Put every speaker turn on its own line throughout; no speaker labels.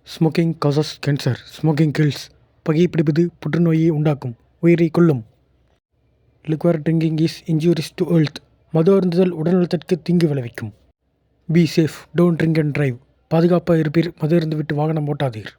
Smoking causes cancer. Smoking kills. புகைப்பிடிப்பது புற்றுநோயை உண்டாக்கும், உயிரை கொல்லும். Liquor drinking is injurious to health. மது அருந்துதல் உடல்நலத்திற்கு தீங்கு விளைவிக்கும். Be safe, don't drink and drive. பாதுகாப்பாக இருப்பீர், மது அருந்துவிட்டு வாகனம் ஓட்டாதீர்.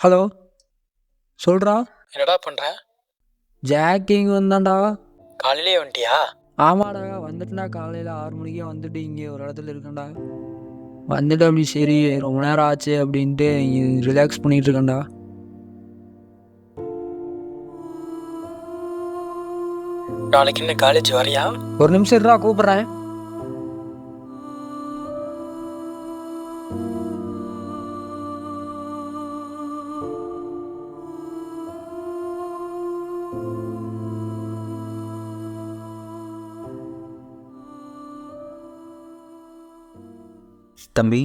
ஹலோ, சொல்கிறா.
என்னடா பண்ணுற?
ஜாக்கிங் வந்தான்டா.
காலையிலே வந்துட்டியா?
ஆமாடா, வந்துட்டுனா காலையில் 6 மணிக்கே வந்துட்டு இங்கே ஒரு இடத்துல இருக்கேன்டா. வந்துட்டு அப்படி சரி ரொம்ப நேரம் ஆச்சு அப்படின்ட்டு ரிலாக்ஸ் பண்ணிகிட்டு இருக்கேன்டா.
நாளைக்கு இன்னும் காலேஜ் வரையா?
ஒரு நிமிஷம் இருடா, கூப்பிட்றேன்.
தம்பி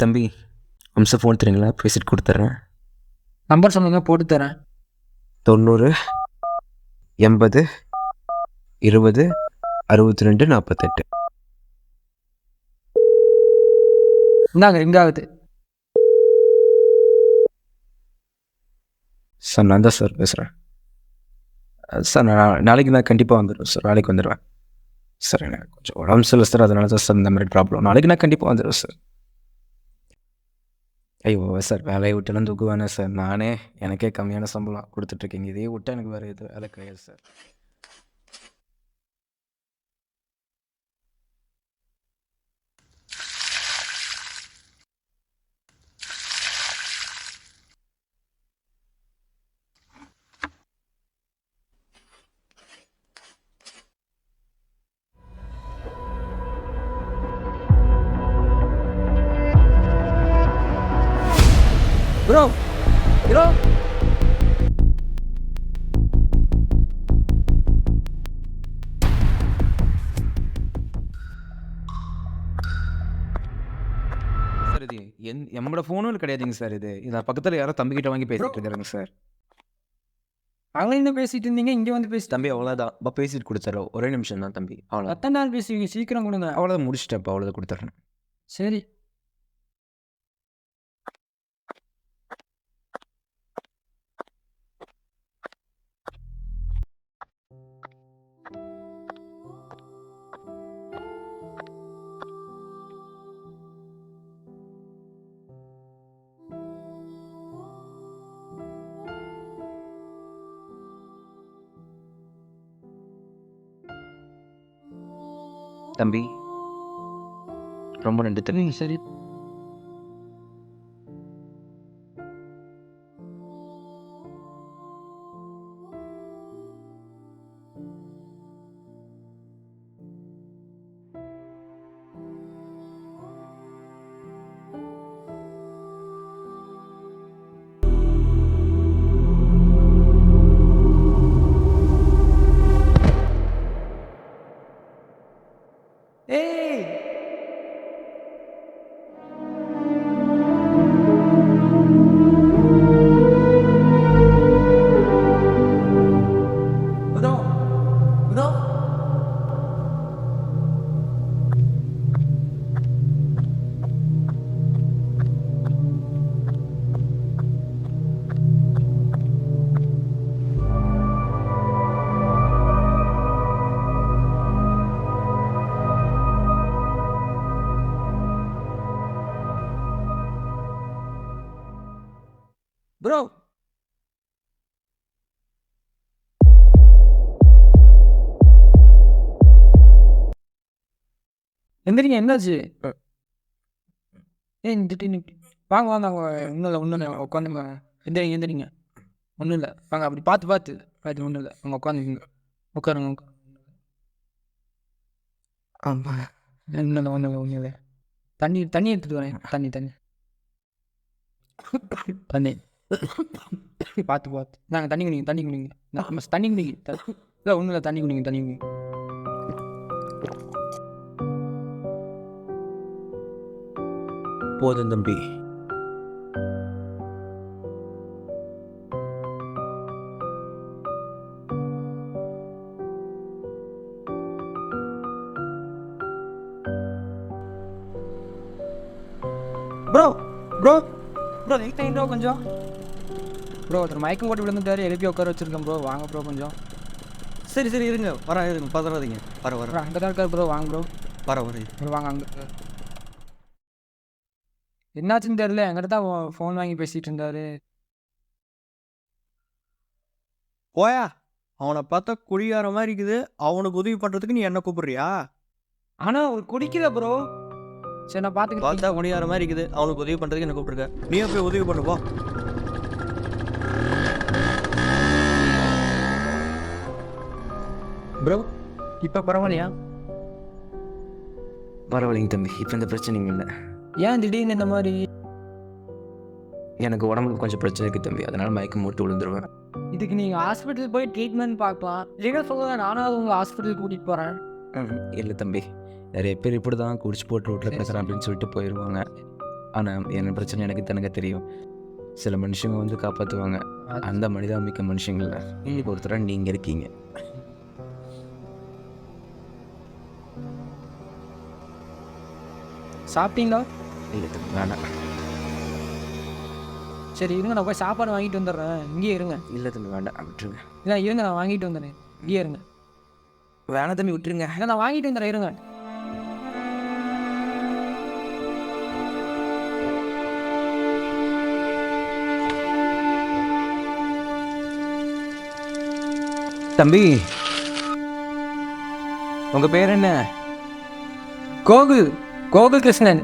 தம்பி அம்சம் ஃபோன் தரீங்களா? பேசிட்டு கொடுத்துட்றேன்.
நம்பர் சொல்லுங்க, போட்டு தரேன்.
90 80 20 62 48.
இந்தாங்க, எங்காவது.
சார் நான் தான் சார் பேசுகிறேன். சார் நாளைக்கு நான் கண்டிப்பாக வந்துடுவேன் சார். நாளைக்கு வந்துடுவேன் சார். எனக்கு கொஞ்சம் உடம்பு சரியில்லை சார், அதனால தான் சார் இந்த மாதிரி ப்ராப்ளம். நாளைக்கு நான் கண்டிப்பாக வந்துடுவேன் சார். ஐயோ சார், வேலையை விட்டுலாம் தூக்கு வேணாம் சார். நானே எனக்கே கம்மியான சம்பளம் கொடுத்துட்ருக்கீங்க. இதையே விட்டால் எனக்கு வேறு எதுவும் வேலை கிடையாது சார்.
ப்ரோ, ப்ரோ,
சார் இது என்னோட ஃபோனும் கிடையாதுங்க சார். இது நான் பக்கத்தில் யாரோ தம்பிக்கிட்ட வாங்கி பேசிட்டு இருக்கிறேங்க சார்.
அங்கே என்ன பேசிட்டு இருந்தீங்க, இங்கே வந்து பேசி.
தம்பி அவ்வளோதான், இப்போ பேசிட்டு கொடுத்துட்றோம். ஒரே நிமிஷம் தான் தம்பி, அவ்வளோ.
எத்தனை நாள் பேசுவீங்க? சீக்கிரம் கொடுங்க.
அவ்வளோதான் முடிச்சிட்டேன். இப்போ அவ்வளோதான் கொடுத்துட்றேன்.
சரி.
தம்பி ரொம்ப நன்றி தம்பி.
சரி. ஏய், ப்ரோ எந்திரிங்க, என்னாச்சு? ஏன் திடீர்னு வாங்க வாங்க ஒன்றும் இல்லை உட்காந்துங்க. எந்திரிங்க ஒன்றும் இல்லை வாங்க. அப்படி பார்த்து ஒன்றும் இல்லை அவங்க உட்காந்துங்க. உட்காருங்க.
ஆமாம்.
ஒன்றும் இல்லை. தண்ணி எடுத்துகிட்டு வரேன். தண்ணி பார்த்து நாங்கள் தண்ணி குடிங்க. தண்ணி குடிங்க. இல்லை ஒன்றும் இல்லை, தண்ணி குடிங்க.
போதும் தம்பி.
ப்ரோ கொஞ்சம் ப்ரோ ஒருத்தர் மயக்கம் போட்டு விழுந்துட்டாரு, எழுப்பி உட்கார வச்சிருக்கேன் ப்ரோ. வாங்க ப்ரோ கொஞ்சம்.
சரி இருங்க இருங்க பதறாதீங்க. வர
அங்கே தான் இருக்கார் ப்ரோ. வாங்க ப்ரோ.
வர
வாங்க. அங்கே என்னாச்சுன்னு தெரியல, என்கிட்ட தான் ஃபோன் வாங்கி பேசிகிட்டு இருந்தாரு.
போயா, அவனை பார்த்தா குடியார மாதிரி இருக்குது. அவனுக்கு உதவி பண்ணுறதுக்கு நீ என்ன கூப்பிடுறியா?
ஆனால் அவர் குடிக்கல ப்ரோ. சரி நான் பார்த்துக்கிட்டு.
பார்த்தா குடியார மாதிரி இருக்குது, அவனுக்கு உதவி பண்ணுறதுக்கு என்ன கூப்பிட்டுருக்க? நீயே போய் உதவி பண்ணுப்போ.
ப்ரோ இப்போ பரவாயில்லையா?
பரவாயில்லைங்க தம்பி, இப்போ இந்த பிரச்சனைங்க இல்லை.
ஏன் திடீர்னு இந்த மாதிரி?
எனக்கு உடம்புக்கு கொஞ்சம் பிரச்சனை இருக்குது தம்பி, அதனால் மயக்கம் போட்டு விழுந்துருவேன்.
இதுக்கு நீங்கள் ஹாஸ்பிட்டல் போய் ட்ரீட்மெண்ட் பார்க்கலாம். இல்லைன்னா சொல்லுங்க, நானும் உங்கள் ஹாஸ்பிட்டல் கூட்டிகிட்டு போகிறேன்.
இல்லை தம்பி, நிறைய பேர் இப்படி தான் குடிச்சு போட்டு ரோட்டில் பேசுகிறேன் அப்படின்னு சொல்லிட்டு போயிடுவாங்க. ஆனால் என்ன பிரச்சனை எனக்கு தெரியும். சில மனுஷங்க வந்து காப்பாற்றுவாங்க. அந்த மனிதாமிக்க மனுஷங்கள இன்னைக்கு ஒருத்தராக நீங்கள் இருக்கீங்க.
சாப்பிட்டீங்களா?
இல்லை தம்பி வேணாம்.
சரி இருங்க, நான் போய் சாப்பாடு வாங்கிட்டு வந்துடுறேன். இங்கேயே இருங்க.
இல்லை தம்பி வேண்டாம், விட்டுருங்க.
இல்லை இருங்க, நான் வாங்கிட்டு வந்துடுறேன். இங்கேயே இருங்க.
வேணாம் தம்பி, விட்டுருங்க.
இல்லை நான் வாங்கிட்டு வந்துடுறேன், இருங்க.
தம்பி, உங்கள் பேர் என்ன?
கோகுல் கிருஷ்ணன்.